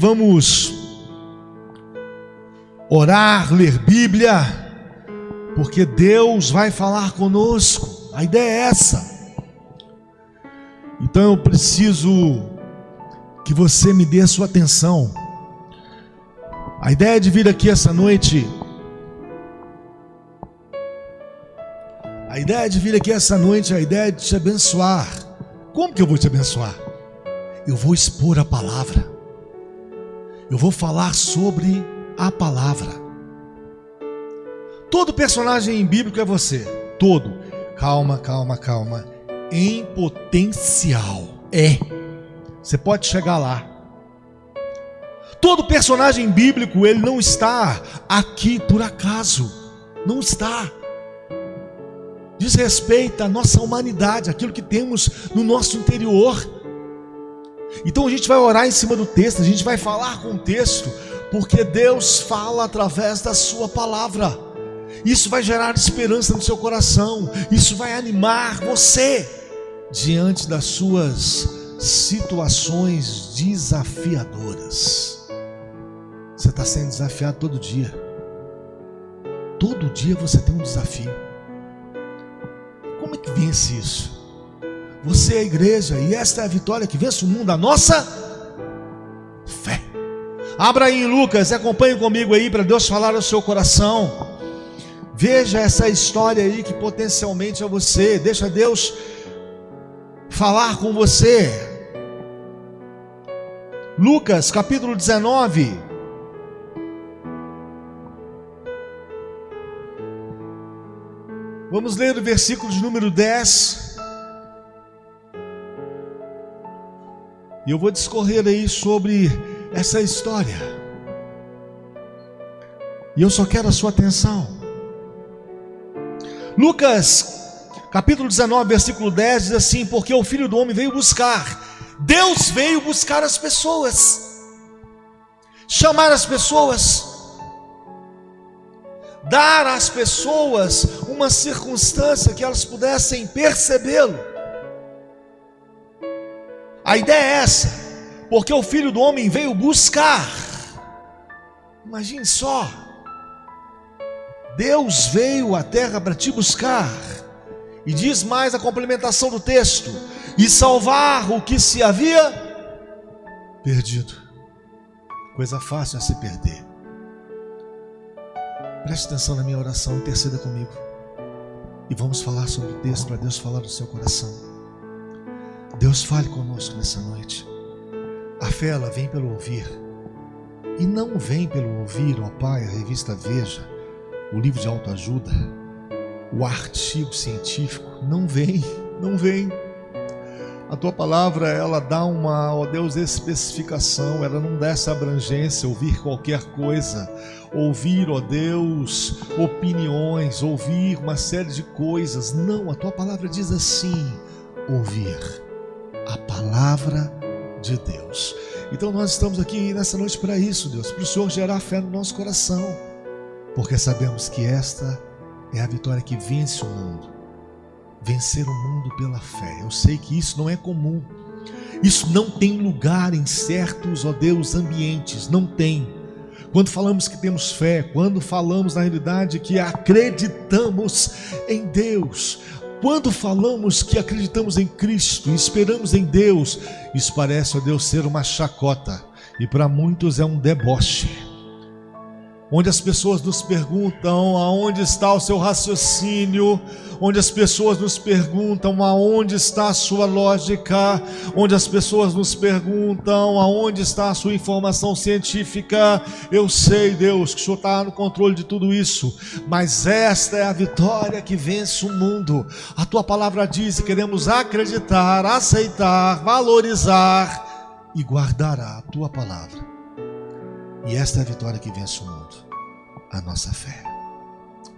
vamos orar, ler Bíblia, porque Deus vai falar conosco. A ideia é essa. Então eu preciso que você me dê a sua atenção. A ideia de vir aqui essa noite, a ideia é de te abençoar. Como que eu vou te abençoar? Eu vou expor a palavra. Eu vou falar sobre a palavra. Todo personagem bíblico é você. Todo. Calma. Em potencial. Você pode chegar lá. Todo personagem bíblico, ele não está aqui por acaso. Não está. Diz respeito à nossa humanidade, aquilo que temos no nosso interior. Então a gente vai orar em cima do texto, a gente vai falar com o texto, porque Deus fala através da sua palavra. Isso vai gerar esperança no seu coração, isso vai animar você diante das suas situações desafiadoras. Você está sendo desafiado todo dia. Todo dia você tem um desafio. Como é que vence isso? Você é a igreja, e esta é a vitória que vence o mundo, a nossa fé. Abra aí em Lucas, acompanhe comigo aí para Deus falar ao seu coração. Veja essa história aí que potencialmente é você. Deixa Deus falar com você. Lucas capítulo 19. Vamos ler o versículo de número 10. E eu vou discorrer aí sobre essa história. E eu só quero a sua atenção. Lucas, capítulo 19, versículo 10, diz assim: porque o Filho do Homem veio buscar, Deus veio buscar as pessoas, chamar as pessoas, dar às pessoas uma circunstância que elas pudessem percebê-lo. A ideia é essa, porque o Filho do Homem veio buscar. Imagine só, Deus veio à terra para te buscar. E diz mais a complementação do texto: e salvar o que se havia perdido. Coisa fácil é se perder. Preste atenção na minha oração, interceda comigo. E vamos falar sobre o texto para Deus falar no seu coração. Deus fale conosco nessa noite. A fé, ela vem pelo ouvir. E não vem pelo ouvir, ó Pai, a revista Veja, o livro de autoajuda, o artigo científico. Não vem. A tua palavra, ela dá uma, ó Deus, especificação, ela não dá essa abrangência, ouvir qualquer coisa, ouvir, ó Deus, opiniões, ouvir uma série de coisas. Não, a tua palavra diz assim: ouvir a palavra de Deus. Então nós estamos aqui nessa noite para isso, Deus, para o Senhor gerar fé no nosso coração, porque sabemos que esta é a vitória que vence o mundo. Vencer o mundo pela fé. Eu sei que isso não é comum. Isso não tem lugar em certos, ó Deus, ambientes. Não tem. Quando falamos que temos fé, quando falamos na realidade que acreditamos em Deus, quando falamos que acreditamos em Cristo, esperamos em Deus, isso parece, ó Deus, ser uma chacota. E para muitos é um deboche. Onde as pessoas nos perguntam aonde está o seu raciocínio, onde as pessoas nos perguntam aonde está a sua lógica, onde as pessoas nos perguntam aonde está a sua informação científica. Eu sei, Deus, que o Senhor está no controle de tudo isso, mas esta é a vitória que vence o mundo. A tua palavra diz que queremos acreditar, aceitar, valorizar e guardar a tua palavra. E esta é a vitória que vence o mundo, a nossa fé.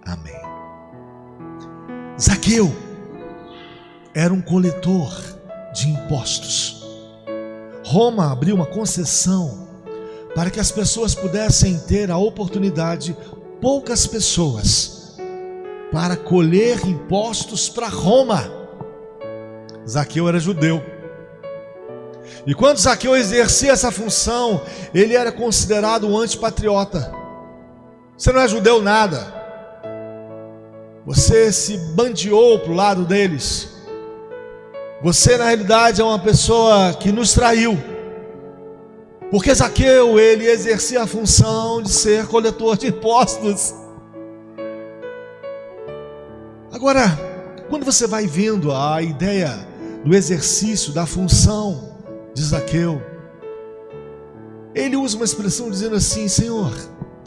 Amém. Zaqueu era um coletor de impostos. Roma abriu uma concessão para que as pessoas pudessem ter a oportunidade, poucas pessoas, para colher impostos para Roma. Zaqueu era judeu. E quando Zaqueu exercia essa função, ele era considerado um antipatriota. Você não é judeu nada. Você se bandeou para o lado deles. Você na realidade é uma pessoa que nos traiu. Porque Zaqueu, ele exercia a função de ser coletor de impostos. Agora, quando você vai vendo a ideia do exercício da função de Zaqueu, ele usa uma expressão dizendo assim: Senhor,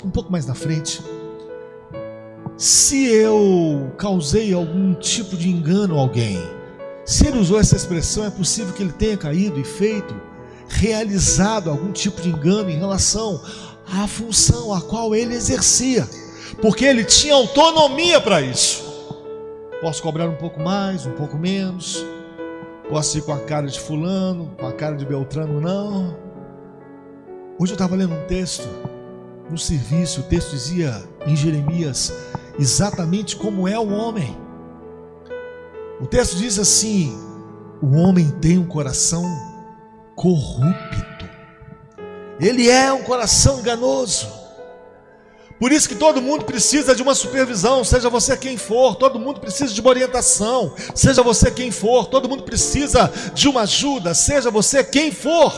um pouco mais na frente, se eu causei algum tipo de engano a alguém, se ele usou essa expressão, é possível que ele tenha caído e realizado algum tipo de engano em relação à função a qual ele exercia, porque ele tinha autonomia para isso. Posso cobrar um pouco mais, um pouco menos, posso ir com a cara de fulano, com a cara de Beltrano, não. Hoje eu estava lendo um texto no serviço, o texto dizia em Jeremias exatamente como é o homem. O texto diz assim: o homem tem um coração corrupto, ele é um coração enganoso. Por isso que todo mundo precisa de uma supervisão, seja você quem for. Todo mundo precisa de uma orientação, seja você quem for. Todo mundo precisa de uma ajuda, seja você quem for.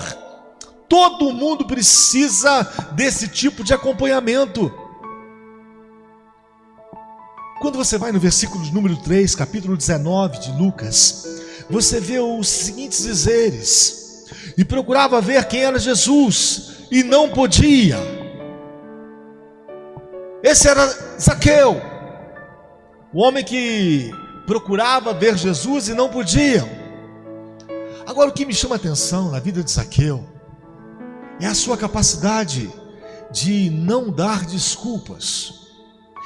Todo mundo precisa desse tipo de acompanhamento. Quando você vai no versículo de número 3, capítulo 19 de Lucas, você vê os seguintes dizeres: e procurava ver quem era Jesus, e não podia. Esse era Zaqueu, o homem que procurava ver Jesus e não podia. Agora, o que me chama a atenção na vida de Zaqueu é a sua capacidade de não dar desculpas.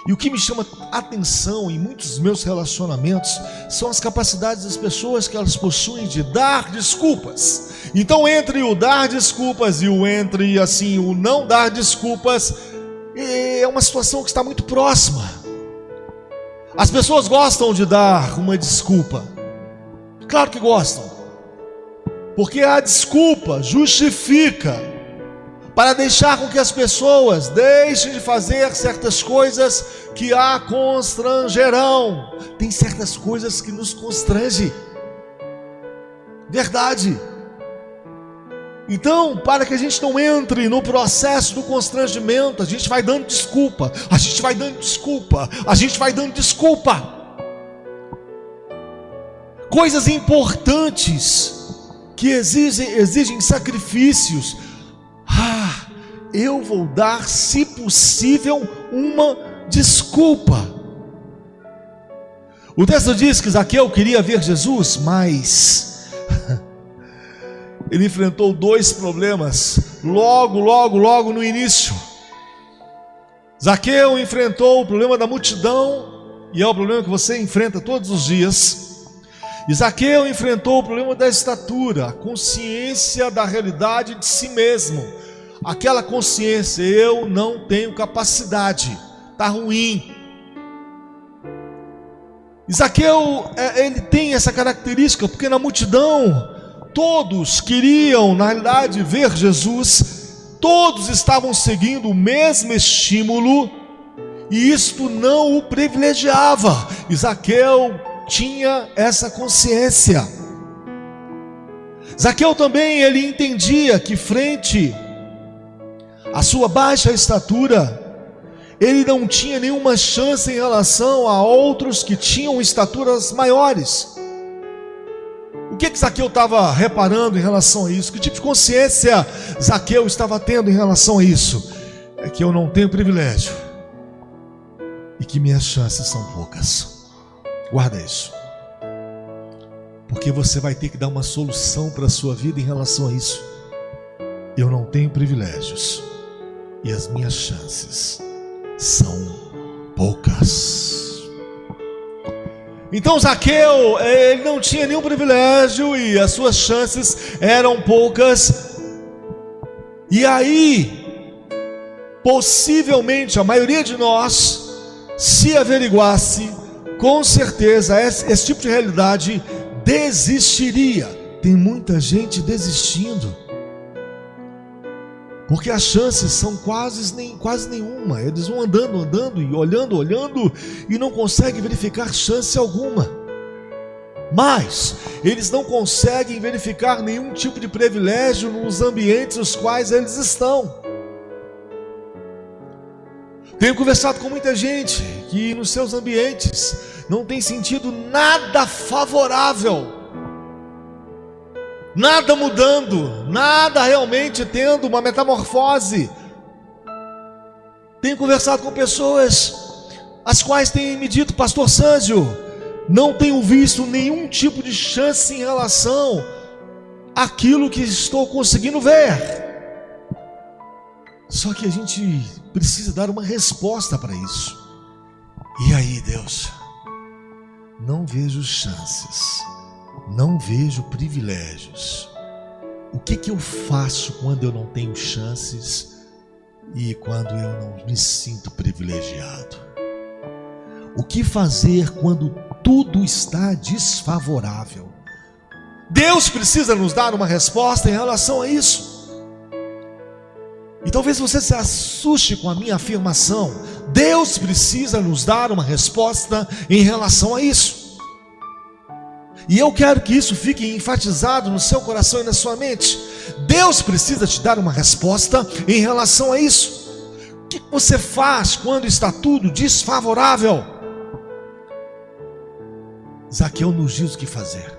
E o que me chama a atenção em muitos dos meus relacionamentos são as capacidades das pessoas que elas possuem de dar desculpas. Então, entre o dar desculpas e o não dar desculpas, é uma situação que está muito próxima. As pessoas gostam de dar uma desculpa, claro que gostam, porque a desculpa justifica para deixar com que as pessoas deixem de fazer certas coisas que a constrangerão. Tem certas coisas que nos constrangem, verdade. Então, para que a gente não entre no processo do constrangimento, a gente vai dando desculpa, a gente vai dando desculpa, a gente vai dando desculpa. Coisas importantes que exigem sacrifícios. Eu vou dar, se possível, uma desculpa. O texto diz que Zaqueu queria ver Jesus, mas ele enfrentou dois problemas logo no início. Zaqueu enfrentou o problema da multidão, e é o problema que você enfrenta todos os dias. E Zaqueu enfrentou o problema da estatura, a consciência da realidade de si mesmo. Aquela consciência: eu não tenho capacidade, está ruim. Zaqueu, ele tem essa característica, porque na multidão todos queriam, na realidade, ver Jesus, todos estavam seguindo o mesmo estímulo, e isto não o privilegiava. E Zaqueu tinha essa consciência. Zaqueu também, ele entendia que frente à sua baixa estatura, ele não tinha nenhuma chance em relação a outros que tinham estaturas maiores. O que Zaqueu estava reparando em relação a isso? Que tipo de consciência Zaqueu estava tendo em relação a isso? É que eu não tenho privilégio e que minhas chances são poucas. Guarda isso, porque você vai ter que dar uma solução para a sua vida em relação a isso. Eu não tenho privilégios e as minhas chances são poucas. Então Zaqueu, ele não tinha nenhum privilégio e as suas chances eram poucas. E aí, possivelmente a maioria de nós, se averiguasse, com certeza esse tipo de realidade desistiria, tem muita gente desistindo, porque as chances são quase nenhuma. Eles vão andando e olhando e não conseguem verificar chance alguma. Mas eles não conseguem verificar nenhum tipo de privilégio nos ambientes nos quais eles estão. Tenho conversado com muita gente que nos seus ambientes não tem sentido nada favorável, nada mudando, nada realmente tendo uma metamorfose. Tenho conversado com pessoas as quais têm me dito: pastor Sândio, não tenho visto nenhum tipo de chance em relação àquilo que estou conseguindo ver. Só que a gente precisa dar uma resposta para isso. E aí, Deus, não vejo chances, não vejo privilégios. O que eu faço quando eu não tenho chances e quando eu não me sinto privilegiado? O que fazer quando tudo está desfavorável? Deus precisa nos dar uma resposta em relação a isso. E talvez você se assuste com a minha afirmação. Deus precisa nos dar uma resposta em relação a isso. E eu quero que isso fique enfatizado no seu coração e na sua mente. Deus precisa te dar uma resposta em relação a isso. O que você faz quando está tudo desfavorável? Zaqueu nos diz o que fazer.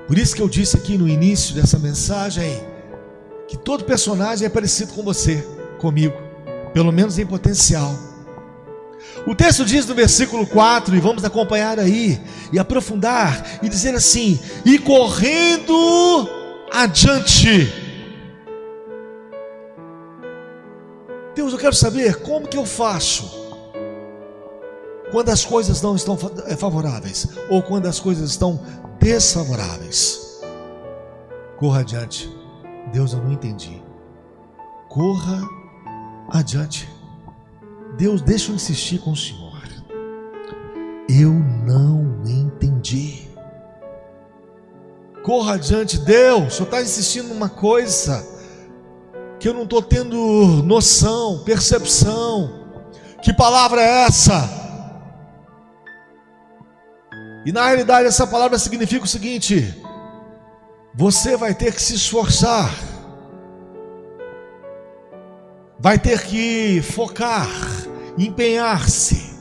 Por isso que eu disse aqui no início dessa mensagem que todo personagem é parecido com você, comigo, pelo menos em potencial. O texto diz no versículo 4, e vamos acompanhar aí, e aprofundar, e dizer assim: e correndo adiante. Deus, eu quero saber como que eu faço quando as coisas não estão favoráveis, ou quando as coisas estão desfavoráveis. Corra adiante. Deus, eu não entendi. Corra adiante. Deus, deixa eu insistir com o Senhor. Eu não entendi. Corra adiante. Deus, o Senhor está insistindo numa coisa que eu não estou tendo noção, percepção. Que palavra é essa? E na realidade essa palavra significa o seguinte: você vai ter que se esforçar, vai ter que focar, empenhar-se.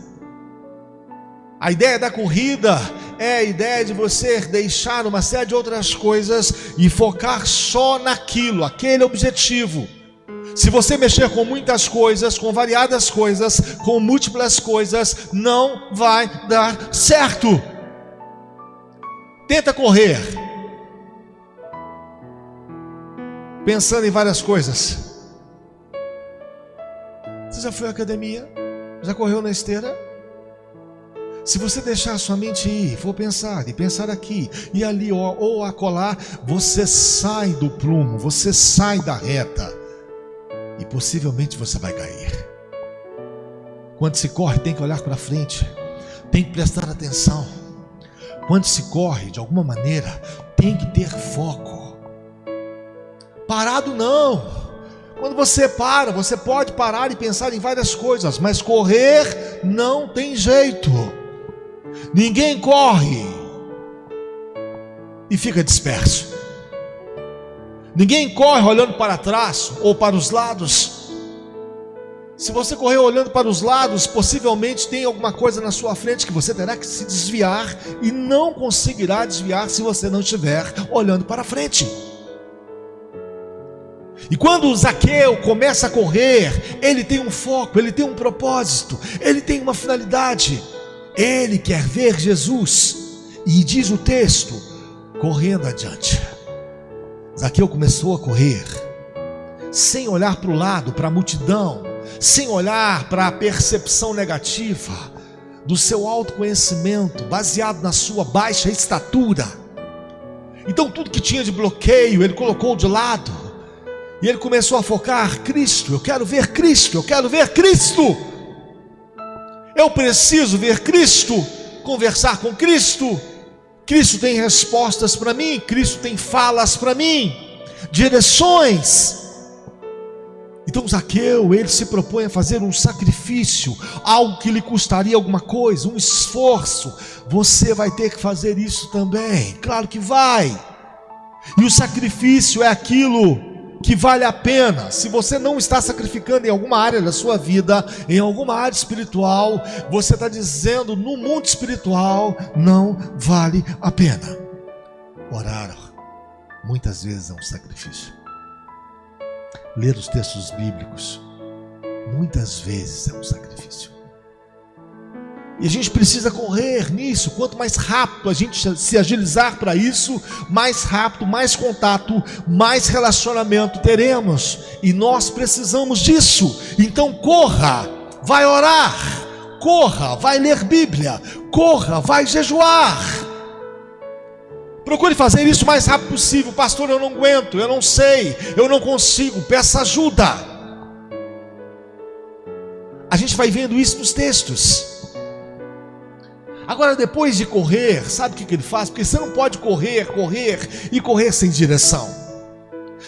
A ideia da corrida é a ideia de você deixar uma série de outras coisas e focar só naquilo, aquele objetivo. Se você mexer com muitas coisas, com variadas coisas, com múltiplas coisas, não vai dar certo. Tenta correr pensando em várias coisas. Você já foi à academia? Já correu na esteira? Se você deixar a sua mente ir, for pensar, e pensar aqui, e ali, ou acolá, você sai do prumo, você sai da reta, e possivelmente você vai cair. Quando se corre, tem que olhar para frente, tem que prestar atenção. Quando se corre, de alguma maneira, tem que ter foco. Parado não. Quando você para, você pode parar e pensar em várias coisas, mas correr não tem jeito. Ninguém corre e fica disperso. Ninguém corre olhando para trás ou para os lados. Se você correr olhando para os lados, possivelmente tem alguma coisa na sua frente que você terá que se desviar, e não conseguirá desviar se você não estiver olhando para frente. E quando o Zaqueu começa a correr, ele tem um foco, ele tem um propósito, ele tem uma finalidade. Ele quer ver Jesus, e diz o texto, correndo adiante. Zaqueu começou a correr, sem olhar para o lado, para a multidão, sem olhar para a percepção negativa do seu autoconhecimento, baseado na sua baixa estatura. Então tudo que tinha de bloqueio, ele colocou de lado, e ele começou a focar: Cristo, eu quero ver Cristo, eu quero ver Cristo. Eu preciso ver Cristo, conversar com Cristo, Cristo tem respostas para mim, Cristo tem falas para mim, direções. Então Zaqueu, ele se propõe a fazer um sacrifício, algo que lhe custaria alguma coisa, um esforço. Você vai ter que fazer isso também, claro que vai. E o sacrifício é aquilo que vale a pena. Se você não está sacrificando em alguma área da sua vida, em alguma área espiritual, você está dizendo no mundo espiritual, não vale a pena. Orar muitas vezes é um sacrifício. Ler os textos bíblicos muitas vezes é um sacrifício. E a gente precisa correr nisso. Quanto mais rápido a gente se agilizar para isso, mais rápido, mais contato, mais relacionamento teremos. E nós precisamos disso. Então corra, vai orar, corra, vai ler Bíblia, corra, vai jejuar. Procure fazer isso o mais rápido possível. Pastor, eu não aguento, eu não sei, eu não consigo. Peça ajuda. A gente vai vendo isso nos textos. Agora, depois de correr, sabe o que ele faz? Porque você não pode correr e correr sem direção.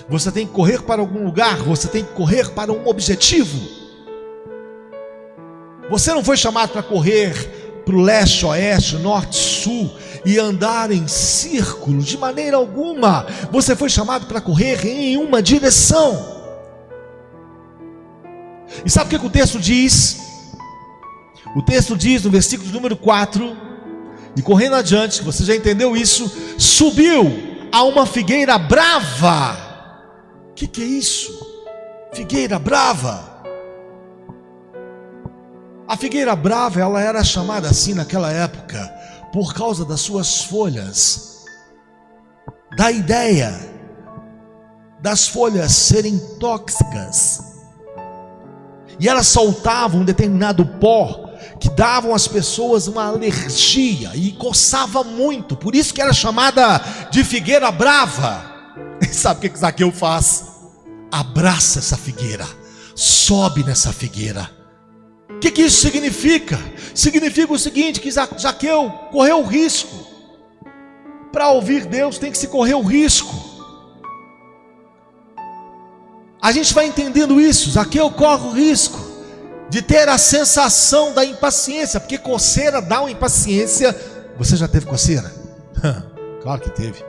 Você tem que correr para algum lugar, você tem que correr para um objetivo. Você não foi chamado para correr para o leste, oeste, norte, sul e andar em círculo de maneira alguma. Você foi chamado para correr em uma direção. E sabe o que o texto diz? O texto diz no versículo número 4, e correndo adiante, você já entendeu isso, subiu a uma figueira brava. O que é isso? Figueira brava. A figueira brava, ela era chamada assim naquela época, por causa das suas folhas, da ideia das folhas serem tóxicas, e elas soltavam um determinado pó, que davam às pessoas uma alergia, e coçava muito, por isso que era chamada de figueira brava. E sabe o que Zaqueu faz? Abraça essa figueira, sobe nessa figueira. O que isso significa? Significa o seguinte, que Zaqueu correu o risco. Para ouvir Deus tem que se correr o risco. A gente vai entendendo isso. Zaqueu corre o risco de ter a sensação da impaciência, porque coceira dá uma impaciência. Você já teve coceira? Claro que teve.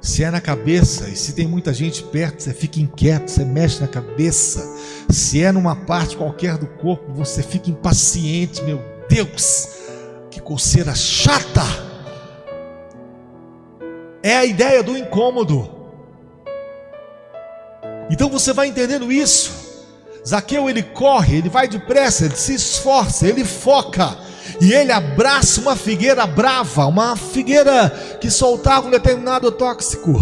Se é na cabeça, e se tem muita gente perto, você fica inquieto, você mexe na cabeça. Se é numa parte qualquer do corpo, você fica impaciente. Meu Deus, que coceira chata. É a ideia do incômodo. Então você vai entendendo isso. Zaqueu, ele corre, ele vai depressa, ele se esforça, ele foca, e ele abraça uma figueira brava, uma figueira que soltava um determinado tóxico,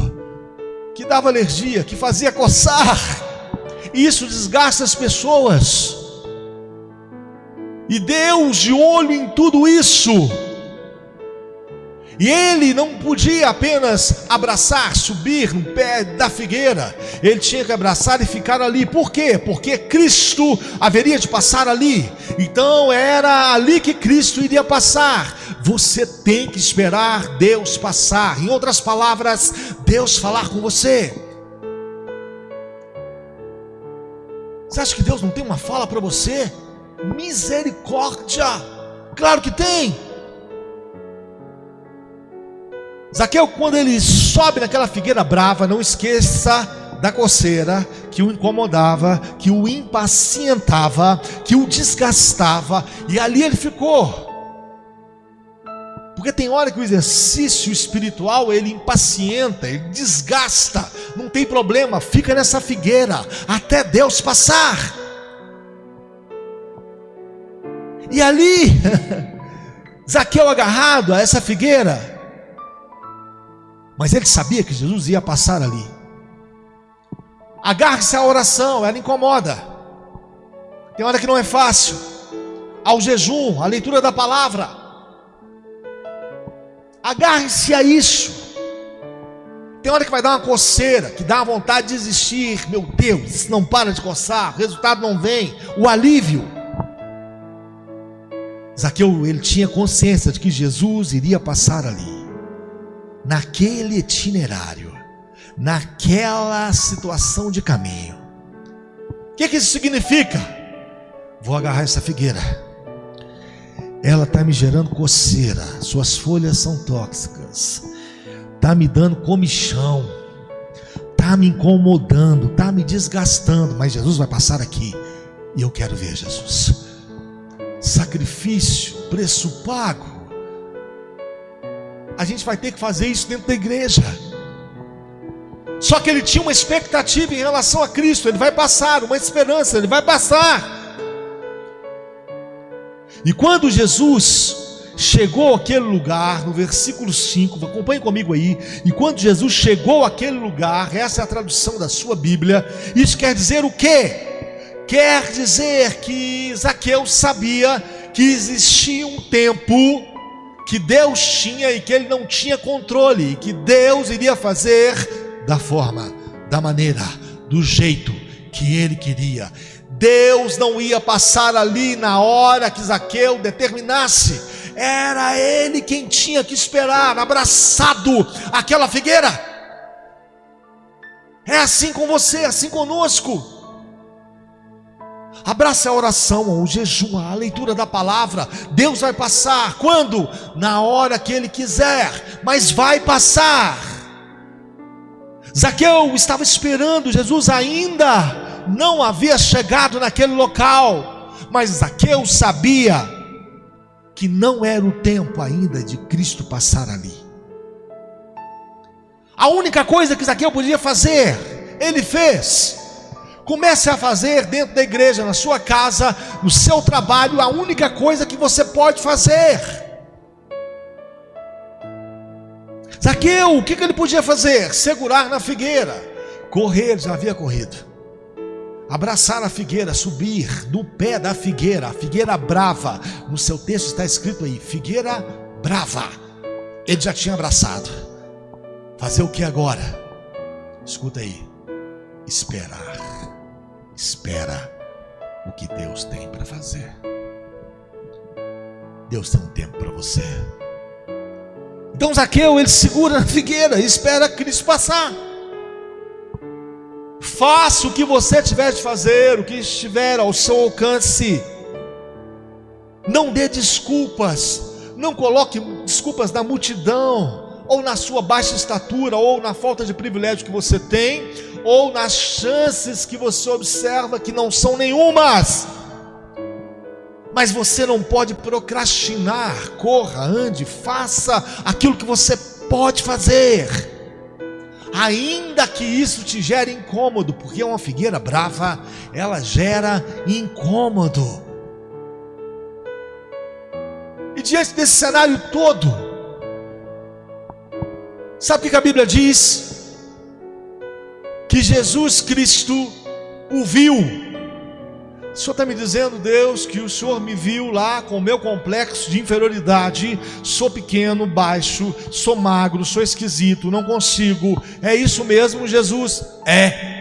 que dava alergia, que fazia coçar, e isso desgasta as pessoas. E Deus, de olho em tudo isso, e ele não podia apenas abraçar, subir no pé da figueira, ele tinha que abraçar e ficar ali. Por quê? Porque Cristo haveria de passar ali. Então era ali que Cristo iria passar. Você tem que esperar Deus passar. Em outras palavras, Deus falar com você. Você acha que Deus não tem uma fala para você? Misericórdia! Claro que tem. Zaqueu, quando ele sobe naquela figueira brava, não esqueça da coceira que o incomodava, que o impacientava, que o desgastava, e ali ele ficou. Porque tem hora que o exercício espiritual, ele impacienta, ele desgasta. Não tem problema, fica nessa figueira até Deus passar. E ali Zaqueu agarrado a essa figueira, mas ele sabia que Jesus ia passar ali. Agarre-se à oração, ela incomoda. Tem hora que não é fácil. Ao jejum, à leitura da palavra. Agarre-se a isso. Tem hora que vai dar uma coceira, que dá vontade de desistir. Meu Deus, não para de coçar, o resultado não vem. O alívio. Zaqueu, ele tinha consciência de que Jesus iria passar ali. naquele itinerário, naquela situação de caminho. O que isso significa? Vou agarrar essa figueira, ela está me gerando coceira, suas folhas são tóxicas, está me dando comichão, está me incomodando, está me desgastando, mas Jesus vai passar aqui e eu quero ver Jesus. Sacrifício, preço pago. A gente vai ter que fazer isso dentro da igreja. Só que ele tinha uma expectativa em relação a Cristo. Ele vai passar, uma esperança, ele vai passar. E quando Jesus chegou àquele lugar, no versículo 5, acompanhe comigo aí. E quando Jesus chegou àquele lugar, essa é a tradução da sua Bíblia. Isso quer dizer o quê? Quer dizer que Zaqueu sabia que existia um tempo que Deus tinha e que ele não tinha controle, e que Deus iria fazer da forma, da maneira, do jeito que ele queria. Deus não ia passar ali na hora que Zaqueu determinasse. Era ele quem tinha que esperar, abraçado àquela figueira. É assim com você, assim conosco. Abraça a oração, o jejum, a leitura da palavra. Deus vai passar, quando? Na hora que Ele quiser, mas vai passar. Zaqueu estava esperando, Jesus ainda não havia chegado naquele local, mas Zaqueu sabia que não era o tempo ainda de Cristo passar ali. A única coisa que Zaqueu podia fazer, ele fez. Comece a fazer dentro da igreja, na sua casa, no seu trabalho, a única coisa que você pode fazer. Zaqueu, o que ele podia fazer? Segurar na figueira, correr, já havia corrido, abraçar a figueira, subir no pé da figueira, a figueira brava. No seu texto está escrito aí, figueira brava. Ele já tinha abraçado. Fazer o que agora? Escuta aí, esperar. Espera o que Deus tem para fazer. Deus tem um tempo para você. Então Zaqueu, ele segura na figueira e espera Cristo passar. Faça o que você tiver de fazer, o que estiver ao seu alcance. Não dê desculpas. Não coloque desculpas na multidão, ou na sua baixa estatura, ou na falta de privilégio que você tem, ou nas chances que você observa que não são nenhumas. Mas você não pode procrastinar. Corra, ande, faça aquilo que você pode fazer, ainda que isso te gere incômodo, porque uma figueira brava, ela gera incômodo. E diante desse cenário todo, sabe o que a Bíblia diz? Que Jesus Cristo o viu. O Senhor está me dizendo, Deus, que o Senhor me viu lá com o meu complexo de inferioridade. Sou pequeno, baixo, sou magro, sou esquisito, não consigo. É isso mesmo, Jesus? É.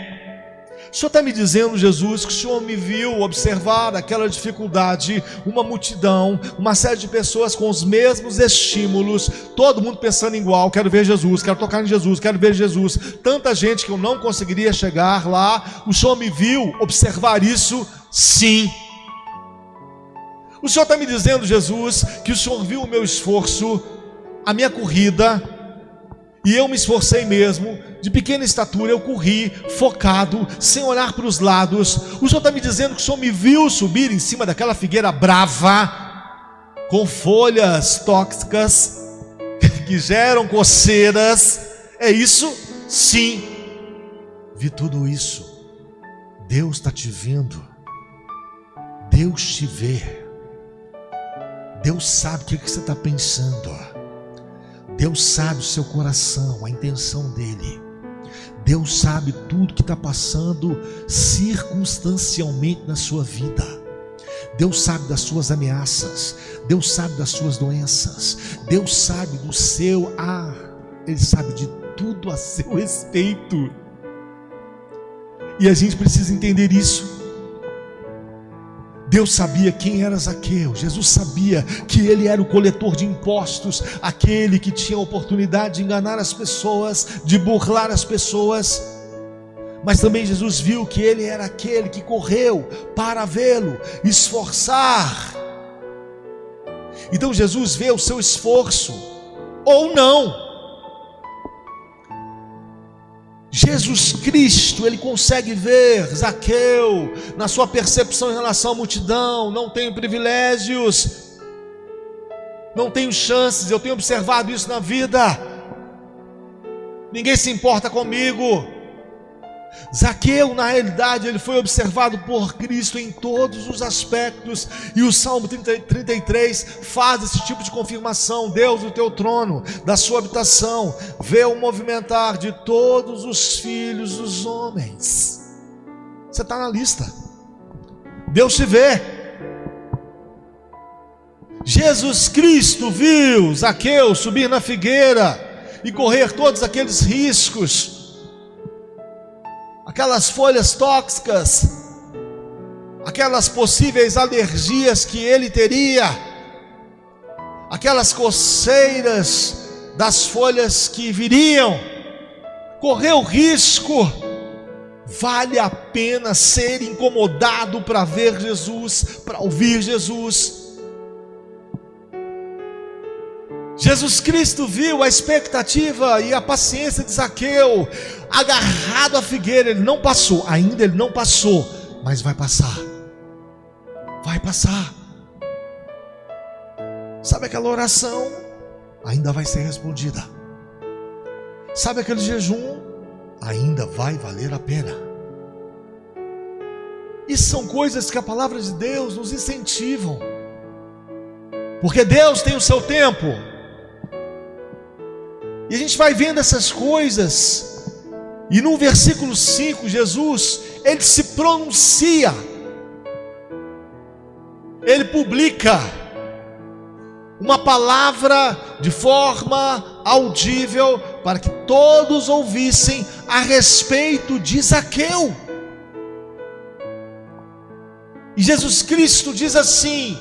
O Senhor está me dizendo, Jesus, que o Senhor me viu observar aquela dificuldade, uma multidão, uma série de pessoas com os mesmos estímulos, todo mundo pensando igual. Quero ver Jesus, quero tocar em Jesus, quero ver Jesus. Tanta gente que eu não conseguiria chegar lá. O Senhor me viu observar isso? Sim. O Senhor está me dizendo, Jesus, que o Senhor viu o meu esforço, a minha corrida, e eu me esforcei mesmo. De pequena estatura eu corri, focado, sem olhar para os lados. O Senhor está me dizendo que o Senhor me viu subir em cima daquela figueira brava, com folhas tóxicas, que geram coceiras. É isso? Sim. Vi tudo isso. Deus está te vendo. Deus te vê. Deus sabe o que você está pensando. Deus sabe o seu coração, a intenção dele. Deus sabe tudo que está passando circunstancialmente na sua vida. Deus sabe das suas ameaças. Deus sabe das suas doenças. Deus sabe do seu Ele sabe de tudo a seu respeito. E a gente precisa entender isso. Deus sabia quem era Zaqueu. Jesus sabia que ele era o coletor de impostos, aquele que tinha a oportunidade de enganar as pessoas, de burlar as pessoas. Mas também Jesus viu que ele era aquele que correu para vê-lo, esforçar. Então Jesus vê o seu esforço, ou não. Jesus Cristo, ele consegue ver Zaqueu na sua percepção em relação à multidão. Não tenho privilégios, não tenho chances. Eu tenho observado isso na vida. Ninguém se importa comigo. Zaqueu, na realidade, ele foi observado por Cristo em todos os aspectos, e o Salmo 33 faz esse tipo de confirmação. Deus, do teu trono, da sua habitação, vê o movimentar de todos os filhos dos homens. Você está na lista. Deus te vê. Jesus Cristo viu Zaqueu subir na figueira e correr todos aqueles riscos, aquelas folhas tóxicas, aquelas possíveis alergias que ele teria, aquelas coceiras das folhas que viriam, correu risco. Vale a pena ser incomodado para ver Jesus, para ouvir Jesus. Jesus Cristo viu a expectativa e a paciência de Zaqueu, agarrado à figueira. Ele não passou, ainda ele não passou, mas vai passar. Vai passar. Sabe aquela oração? Ainda vai ser respondida. Sabe aquele jejum? Ainda vai valer a pena. Isso são coisas que a palavra de Deus nos incentivam, porque Deus tem o seu tempo. E a gente vai vendo essas coisas, e no versículo 5, Jesus, ele se pronuncia, ele publica uma palavra de forma audível, para que todos ouvissem a respeito de Zaqueu. E Jesus Cristo diz assim: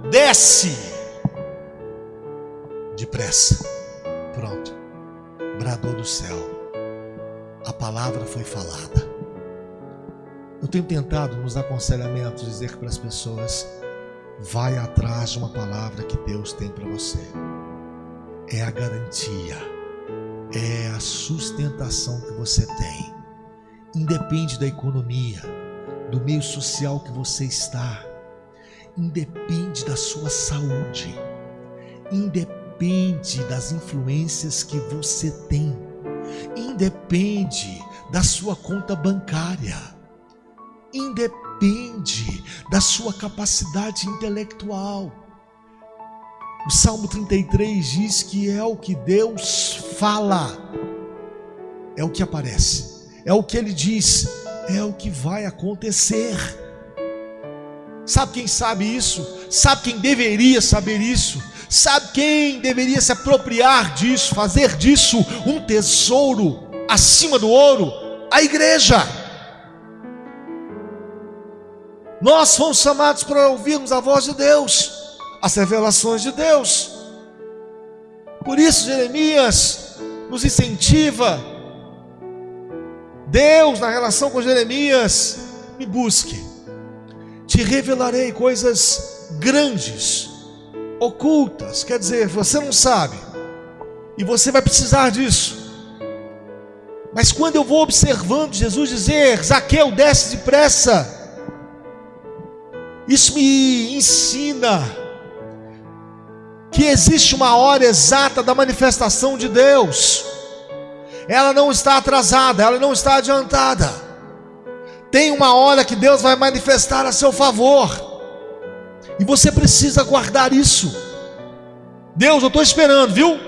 desce depressa. Pronto. Bradou do céu, a palavra foi falada. Eu tenho tentado nos aconselhamentos dizer para as pessoas: vai atrás de uma palavra que Deus tem para você. É a garantia, é a sustentação que você tem. Independe da economia, do meio social que você está, independe da sua saúde, independe das influências que você tem, independe da sua conta bancária, independe da sua capacidade intelectual. O Salmo 33 diz que é o que Deus fala, é o que aparece, é o que Ele diz, é o que vai acontecer. Sabe quem sabe isso? Sabe quem deveria saber isso? Sabe quem deveria se apropriar disso, fazer disso um tesouro acima do ouro? A igreja. Nós fomos chamados para ouvirmos a voz de Deus, as revelações de Deus. Por isso Jeremias nos incentiva. Deus, na relação com Jeremias: me busque, te revelarei coisas grandes, ocultas. Quer dizer, você não sabe, e você vai precisar disso. Mas quando eu vou observando Jesus dizer: Zaqueu, desce depressa, isso me ensina que existe uma hora exata da manifestação de Deus. Ela não está atrasada, ela não está adiantada. Tem uma hora que Deus vai manifestar a seu favor, e você precisa guardar isso. Deus, eu estou esperando, viu?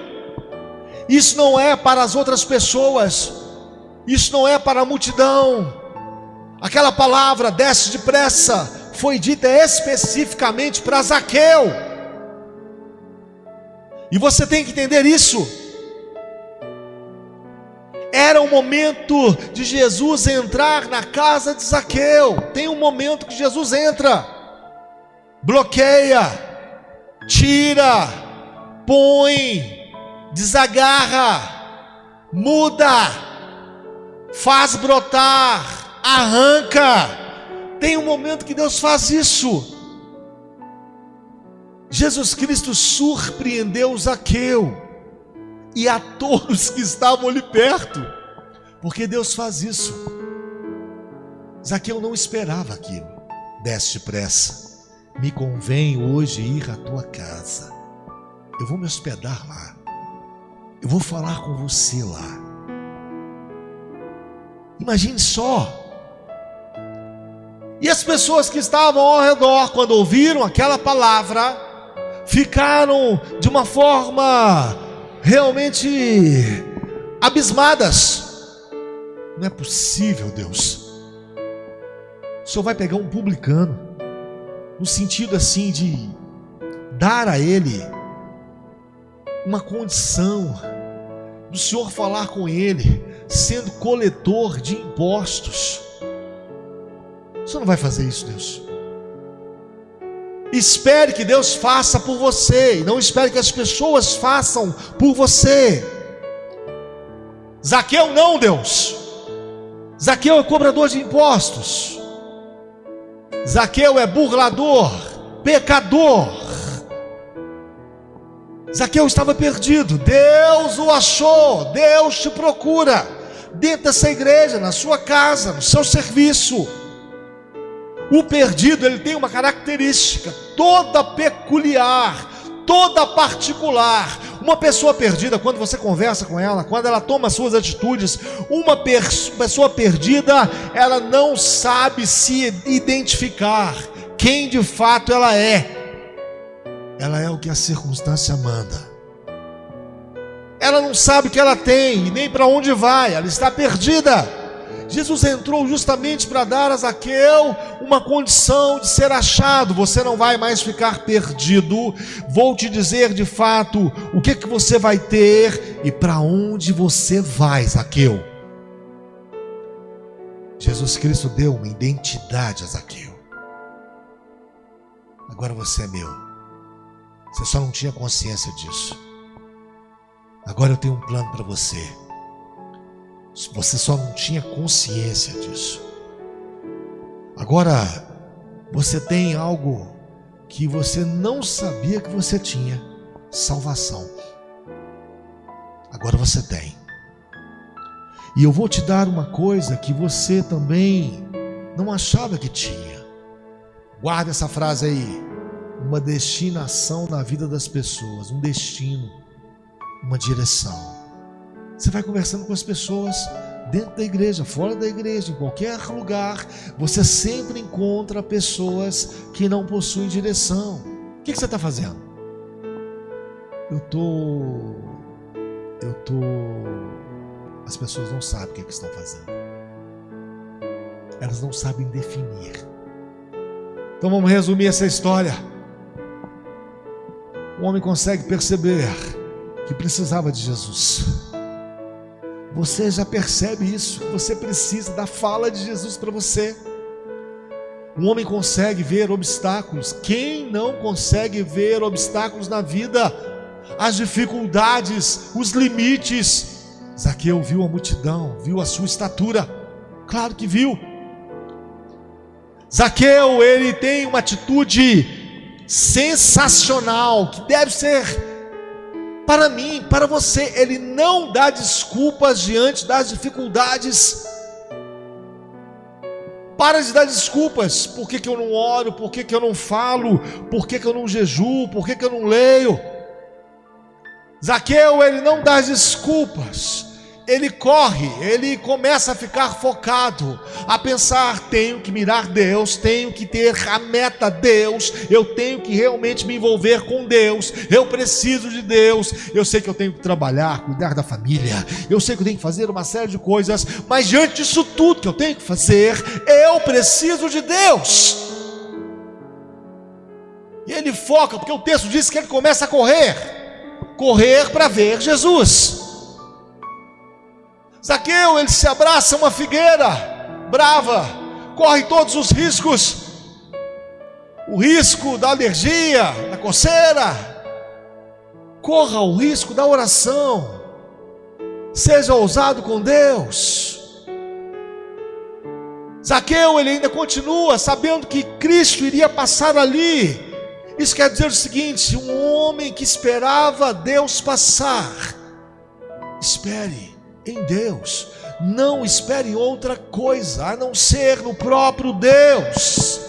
Isso não é para as outras pessoas, isso não é para a multidão. Aquela palavra, desce depressa, foi dita especificamente para Zaqueu, e você tem que entender isso. Era o momento de Jesus entrar na casa de Zaqueu. Tem um momento que Jesus entra. bloqueia, tira, põe, desagarra, muda, faz brotar, arranca. Tem um momento que Deus faz isso. Jesus Cristo surpreendeu Zaqueu e a todos que estavam ali perto, porque Deus faz isso. Zaqueu não esperava aquilo. Desce depressa, me convém hoje ir à tua casa, eu vou me hospedar lá, eu vou falar com você lá. Imagine só. E as pessoas que estavam ao redor, quando ouviram aquela palavra, ficaram de uma forma realmente abismadas. Não é possível, Deus. O Senhor vai pegar um publicano, no sentido assim de dar a ele uma condição do Senhor falar com ele, sendo coletor de impostos. O Senhor não vai fazer isso, Deus. Espere que Deus faça por você, e não espere que as pessoas façam por você. Zaqueu não, Deus. Zaqueu é cobrador de impostos. Zaqueu é burlador, pecador. Zaqueu estava perdido. Deus o achou. Deus te procura dentro dessa igreja, na sua casa, no seu serviço. O perdido, ele tem uma característica toda peculiar, toda particular. Uma pessoa perdida, quando você conversa com ela, quando ela toma suas atitudes, uma pessoa perdida, ela não sabe se identificar quem de fato ela é. Ela é o que a circunstância manda. Ela não sabe o que ela tem e nem para onde vai, ela está perdida. Jesus entrou justamente para dar a Zaqueu uma condição de ser achado. Você não vai mais ficar perdido. Vou te dizer de fato o que você vai ter e para onde você vai, Zaqueu. Jesus Cristo deu uma identidade a Zaqueu. Agora você é meu. Você só não tinha consciência disso. Agora eu tenho um plano para você. Você só não tinha consciência disso. Agora você tem algo que você não sabia que você tinha: salvação. Agora você tem. E eu vou te dar uma coisa que você também não achava que tinha. Guarda essa frase aí: uma destinação na vida das pessoas, um destino, uma direção. Você vai conversando com as pessoas dentro da igreja, fora da igreja, em qualquer lugar, você sempre encontra pessoas que não possuem direção. O que você está fazendo? As pessoas não sabem o que estão fazendo. Elas não sabem definir. Então vamos resumir essa história. O homem consegue perceber que precisava de Jesus. Você já percebe isso? Você precisa da fala de Jesus para você. Um homem consegue ver obstáculos. Quem não consegue ver obstáculos na vida? As dificuldades, os limites. Zaqueu viu a multidão, viu a sua estatura. Claro que viu. Zaqueu, ele tem uma atitude sensacional, que deve ser para mim, para você. Ele não dá desculpas diante das dificuldades. Para de dar desculpas. Por que eu não oro? Por que eu não falo? Por que eu não jejuo? Por que eu não leio? Zaqueu, ele não dá desculpas. Ele corre, ele começa a ficar focado, a pensar: tenho que mirar Deus, tenho que ter a meta Deus, eu tenho que realmente me envolver com Deus, eu preciso de Deus, eu sei que eu tenho que trabalhar, cuidar da família, eu sei que eu tenho que fazer uma série de coisas, mas diante disso tudo que eu tenho que fazer, eu preciso de Deus. E ele foca, porque o texto diz que ele começa a correr para ver Jesus. Zaqueu, ele se abraça a uma figueira brava, corre todos os riscos, o risco da alergia, da coceira. Corra o risco da oração. Seja ousado com Deus. Zaqueu, ele ainda continua sabendo que Cristo iria passar ali. Isso quer dizer o seguinte: um homem que esperava Deus passar, espere em Deus, não espere em outra coisa a não ser no próprio Deus.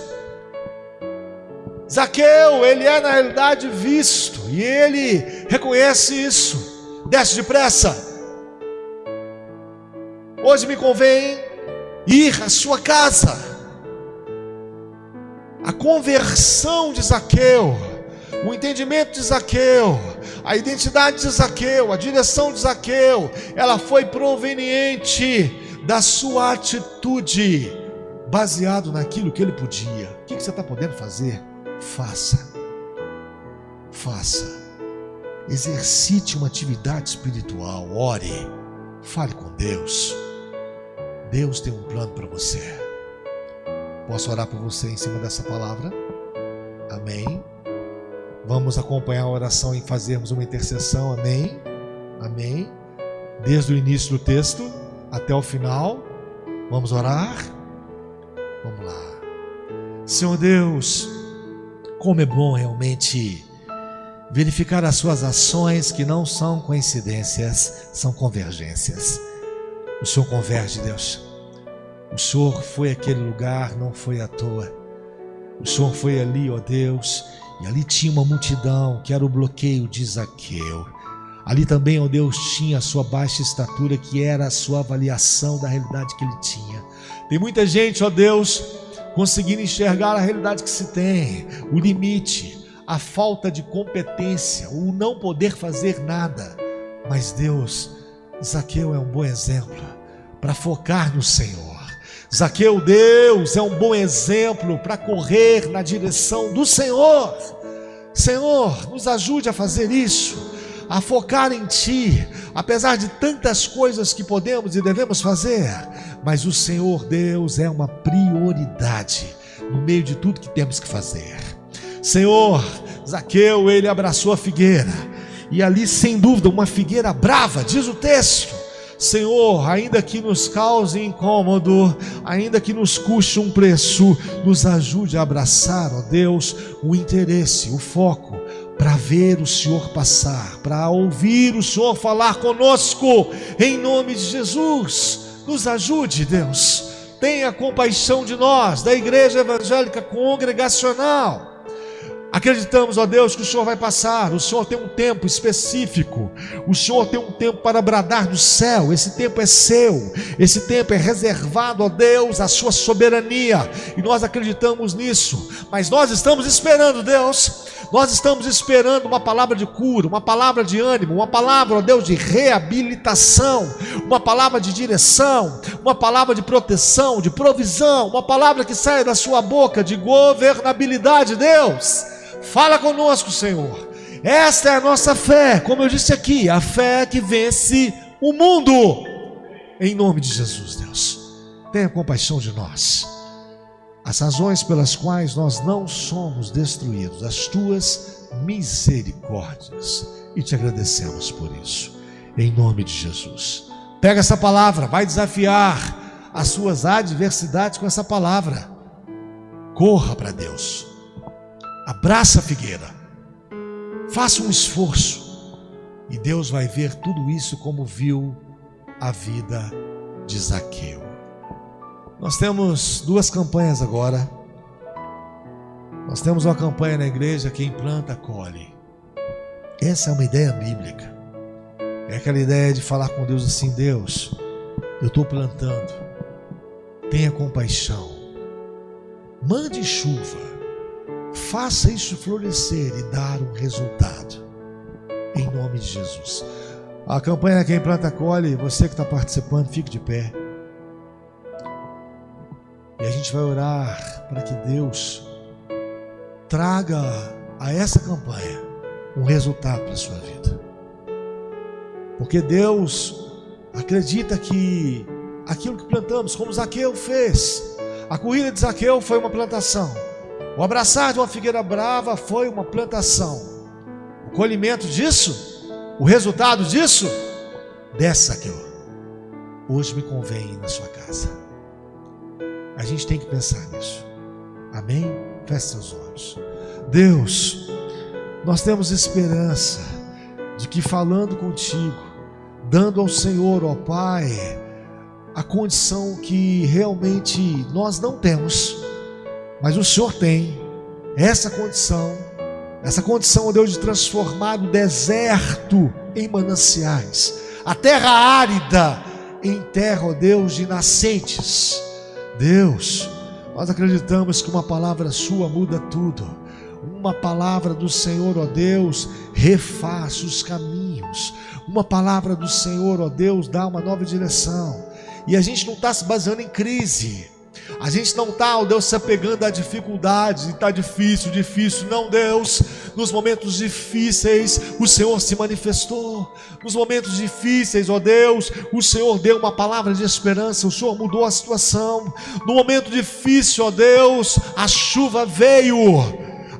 Zaqueu, ele é na realidade visto, e ele reconhece isso. Desce depressa, hoje me convém ir à sua casa. A conversão de Zaqueu, o entendimento de Zaqueu, a identidade de Zaqueu, a direção de Zaqueu, ela foi proveniente da sua atitude, baseado naquilo que ele podia. O que você está podendo fazer? Faça. Exercite uma atividade espiritual, ore, fale com Deus. Deus tem um plano para você. Posso orar por você em cima dessa palavra? Amém. Vamos acompanhar a oração e fazermos uma intercessão. Amém. Amém. Desde o início do texto até o final. Vamos orar? Vamos lá. Senhor Deus, como é bom realmente verificar as suas ações, que não são coincidências, são convergências. O Senhor converge, Deus. O Senhor foi àquele lugar, não foi à toa. O Senhor foi ali, ó Deus, e ali tinha uma multidão, que era o bloqueio de Zaqueu. Ali também, ó Deus, tinha a sua baixa estatura, que era a sua avaliação da realidade que ele tinha. Tem muita gente, ó Deus, conseguindo enxergar a realidade que se tem, o limite, a falta de competência, o não poder fazer nada. Mas Deus, Zaqueu é um bom exemplo para focar no Senhor. Zaqueu, Deus, é um bom exemplo para correr na direção do Senhor. Senhor, nos ajude a fazer isso, a focar em Ti, apesar de tantas coisas que podemos e devemos fazer, mas o Senhor, Deus, é uma prioridade no meio de tudo que temos que fazer. Senhor, Zaqueu, ele abraçou a figueira, e ali sem dúvida uma figueira brava, diz o texto. Senhor, ainda que nos cause incômodo, ainda que nos custe um preço, nos ajude a abraçar, ó Deus, o interesse, o foco, para ver o Senhor passar, para ouvir o Senhor falar conosco, em nome de Jesus. Nos ajude, Deus, tenha compaixão de nós, da Igreja Evangélica Congregacional. Acreditamos, ó Deus, que o Senhor vai passar. O Senhor tem um tempo específico. O Senhor tem um tempo para bradar do céu. Esse tempo é seu. Esse tempo é reservado, ó Deus, à sua soberania. E nós acreditamos nisso. Mas nós estamos esperando, Deus. Nós estamos esperando uma palavra de cura, uma palavra de ânimo, uma palavra, ó Deus, de reabilitação, uma palavra de direção, uma palavra de proteção, de provisão, uma palavra que saia da sua boca de governabilidade, Deus. Fala conosco, Senhor. Esta é a nossa fé, como eu disse aqui, a fé que vence o mundo. Em nome de Jesus, Deus, tenha compaixão de nós. As razões pelas quais nós não somos destruídos, as tuas misericórdias, e te agradecemos por isso, em nome de Jesus. Pega essa palavra, vai desafiar as suas adversidades com essa palavra. Corra para Deus. Abraça a figueira, faça um esforço, e Deus vai ver tudo isso como viu a vida de Zaqueu. Nós temos duas campanhas agora. Nós temos uma campanha na igreja: quem planta, colhe. Essa é uma ideia bíblica. É aquela ideia de falar com Deus assim: Deus, eu estou plantando, tenha compaixão, mande chuva, faça isso florescer e dar um resultado, em nome de Jesus. A campanha Quem Planta Colhe, você que está participando, fique de pé, e a gente vai orar para que Deus traga a essa campanha um resultado para a sua vida, porque Deus acredita que aquilo que plantamos, como Zaqueu fez, a corrida de Zaqueu foi uma plantação. O abraçar de uma figueira brava foi uma plantação. O colhimento disso, o resultado disso, dessa aqui, hoje me convém ir na sua casa. A gente tem que pensar nisso. Amém? Feche seus olhos. Deus, nós temos esperança de que falando contigo, dando ao Senhor, ó Pai, a condição que realmente nós não temos, mas o Senhor tem essa condição, ó Deus, de transformar o deserto em mananciais, a terra árida em terra, ó Deus, de nascentes. Deus, nós acreditamos que uma palavra sua muda tudo. Uma palavra do Senhor, ó Deus, refaz os caminhos. Uma palavra do Senhor, ó Deus, dá uma nova direção. E a gente não está se baseando em crise. A gente não está, ó Deus, se apegando a dificuldades. E está difícil. Não, Deus. Nos momentos difíceis, o Senhor se manifestou. Nos momentos difíceis, ó Deus, o Senhor deu uma palavra de esperança. O Senhor mudou a situação. No momento difícil, ó Deus, a chuva veio.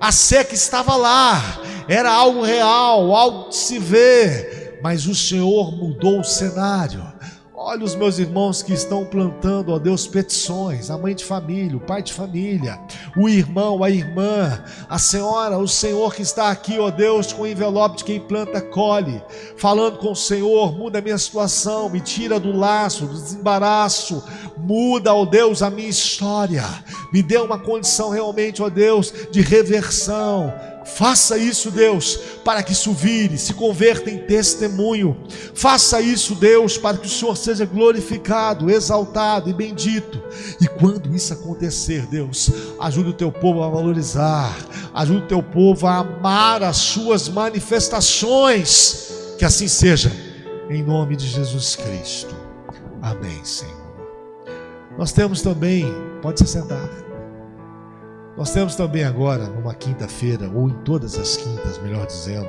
A seca estava lá. Era algo real, algo de se ver. Mas o Senhor mudou o cenário. Olha os meus irmãos que estão plantando, ó Deus, petições, a mãe de família, o pai de família, o irmão, a irmã, a senhora, o senhor que está aqui, ó Deus, com o envelope de quem planta, colhe, falando com o Senhor, muda a minha situação, me tira do laço, do desembaraço, muda, ó Deus, a minha história, me dê uma condição realmente, ó Deus, de reversão. Faça isso, Deus, para que isso vire, se converta em testemunho. Faça isso, Deus, para que o Senhor seja glorificado, exaltado e bendito. E quando isso acontecer, Deus, ajude o teu povo a valorizar, ajude o teu povo a amar as suas manifestações. Que assim seja, em nome de Jesus Cristo. Amém, Senhor. Nós temos também, pode se sentar. Nós temos também agora, numa quinta-feira, ou em todas as quintas, melhor dizendo,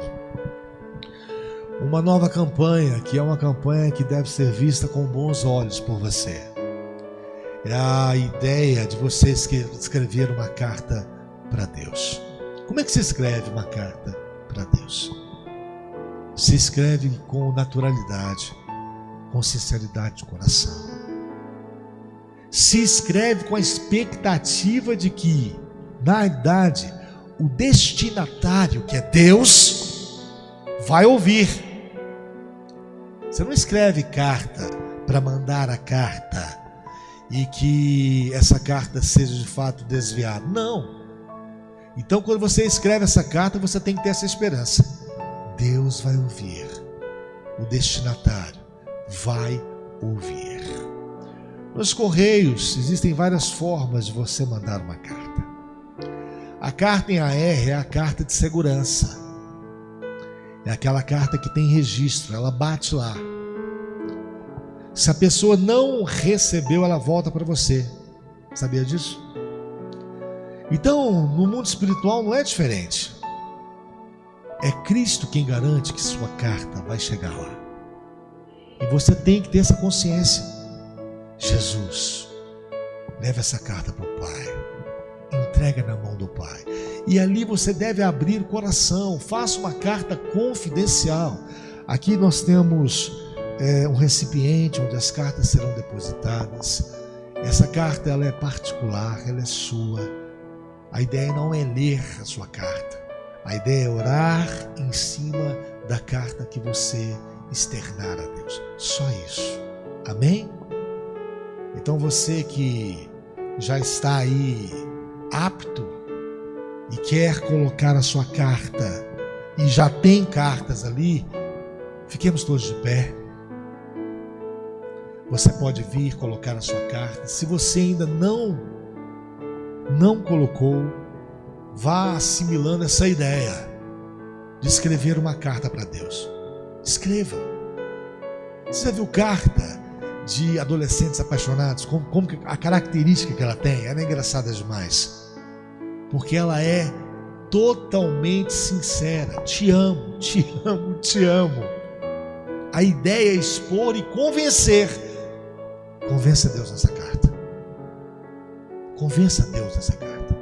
uma nova campanha, que é uma campanha que deve ser vista com bons olhos por você. É a ideia de você escrever uma carta para Deus. Como é que se escreve uma carta para Deus? Se escreve com naturalidade, com sinceridade de coração. Se escreve com a expectativa de que, na realidade, o destinatário, que é Deus, vai ouvir. Você não escreve carta para mandar a carta e que essa carta seja de fato desviada. Não. Então, quando você escreve essa carta, você tem que ter essa esperança. Deus vai ouvir. O destinatário vai ouvir. Nos correios existem várias formas de você mandar uma carta. A carta em AR é a carta de segurança. É aquela carta que tem registro, ela bate lá. Se a pessoa não recebeu, ela volta para você. Sabia disso? Então, no mundo espiritual não é diferente. É Cristo quem garante que sua carta vai chegar lá. E você tem que ter essa consciência. Jesus, leve essa carta para o Pai. Entrega na mão do Pai. E ali você deve abrir o coração. Faça uma carta confidencial. Aqui nós temos um recipiente onde as cartas serão depositadas. Essa carta ela é particular, ela é sua. A ideia não é ler a sua carta. A ideia é orar em cima da carta que você externar a Deus. Só isso. Amém? Então você que já está aí apto e quer colocar a sua carta e já tem cartas ali, fiquemos todos de pé. Você pode vir colocar a sua carta. Se você ainda não colocou, vá assimilando essa ideia de escrever uma carta para Deus. Escreva. Você já viu carta de adolescentes apaixonados? Como a característica que ela tem? Ela é engraçada demais. Porque ela é totalmente sincera. Te amo, te amo, te amo. A ideia é expor e convencer. Convença Deus nessa carta. Convença Deus nessa carta.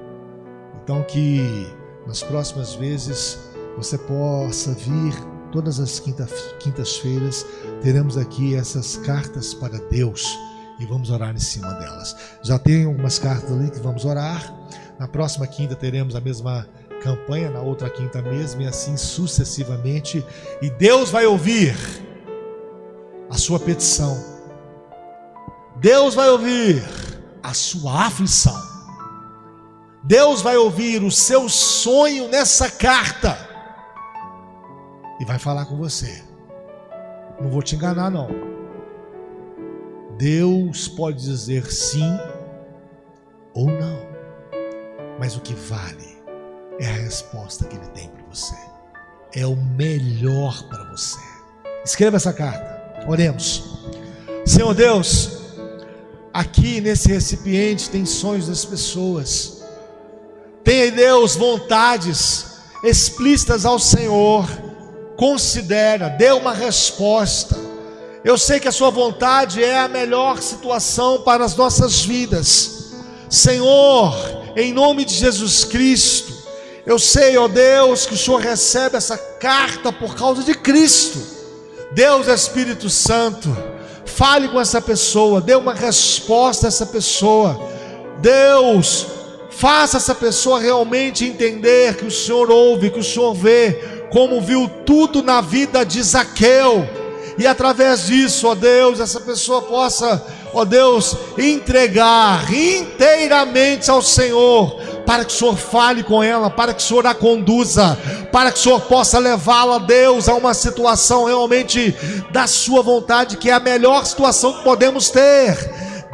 Então Então que nas próximas vezes você possa vir, todas as quintas-feiras teremos aqui essas cartas para Deus e vamos orar em cima delas. Já tem algumas cartas ali que vamos orar. Na próxima quinta teremos a mesma campanha, na outra quinta mesmo, e assim sucessivamente. E Deus vai ouvir a sua petição. Deus vai ouvir a sua aflição. Deus vai ouvir o seu sonho nessa carta e vai falar com você. Não vou te enganar, não. Deus pode dizer sim ou não, mas o que vale é a resposta que Ele tem para você. É o melhor para você. Escreva essa carta. Oremos. Senhor Deus, aqui nesse recipiente tem sonhos das pessoas. Tem, Deus, vontades explícitas ao Senhor. Considera, dê uma resposta. Eu sei que a sua vontade é a melhor situação para as nossas vidas. Senhor, em nome de Jesus Cristo, eu sei, ó Deus, que o Senhor recebe essa carta por causa de Cristo. Deus, Espírito Santo, fale com essa pessoa, dê uma resposta a essa pessoa. Deus, faça essa pessoa realmente entender que o Senhor ouve, que o Senhor vê, como viu tudo na vida de Zaqueu, e através disso, ó Deus, essa pessoa possa, ó Deus, entregar inteiramente ao Senhor, para que o Senhor fale com ela, para que o Senhor a conduza, para que o Senhor possa levá-la, Deus, a uma situação realmente da sua vontade, que é a melhor situação que podemos ter.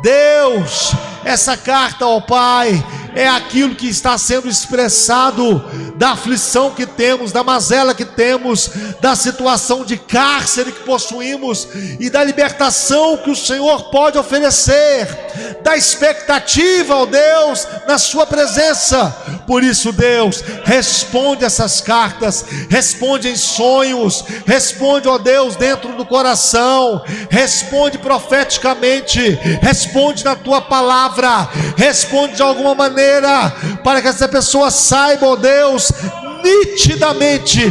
Deus, essa carta, ó Pai, é aquilo que está sendo expressado da aflição que temos, da mazela que temos, da situação de cárcere que possuímos e da libertação que o Senhor pode oferecer, da expectativa, ó Deus, na sua presença. Por isso, Deus, responde essas cartas, responde em sonhos, responde, ó Deus, dentro do coração, responde profeticamente, responde na tua palavra, responde de alguma maneira, para que essa pessoa saiba, ó Deus, nitidamente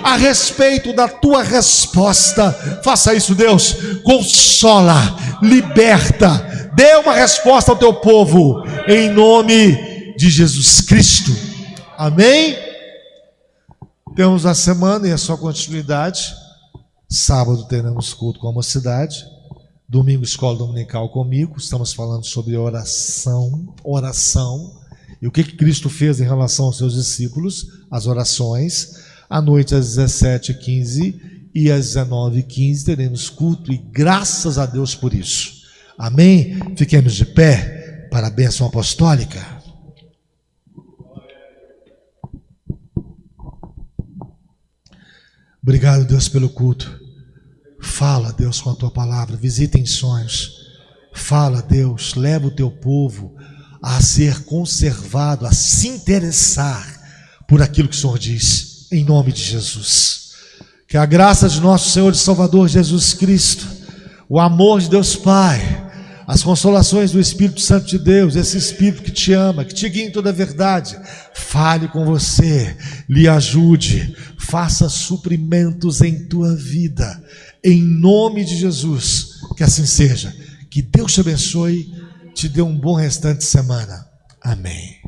a respeito da tua resposta. Faça isso, Deus, consola, liberta, dê uma resposta ao teu povo, em nome de Jesus Cristo, amém? Temos a semana e a sua continuidade. Sábado teremos culto com a mocidade, domingo escola dominical comigo. Estamos falando sobre oração, e o que Cristo fez em relação aos seus discípulos, as orações. À noite às 17h15 e às 19h15 teremos culto, e graças a Deus por isso, amém? Fiquemos de pé para a bênção apostólica. Obrigado, Deus, pelo culto. Fala, Deus, com a tua palavra, visita em sonhos. Fala, Deus, leva o teu povo a ser conservado, a se interessar por aquilo que o Senhor diz, em nome de Jesus. Que a graça de nosso Senhor e Salvador Jesus Cristo, o amor de Deus Pai, as consolações do Espírito Santo de Deus, esse Espírito que te ama, que te guia em toda a verdade, fale com você, lhe ajude, faça suprimentos em tua vida, em nome de Jesus. Que assim seja. Que Deus te abençoe, te dê um bom restante de semana. Amém.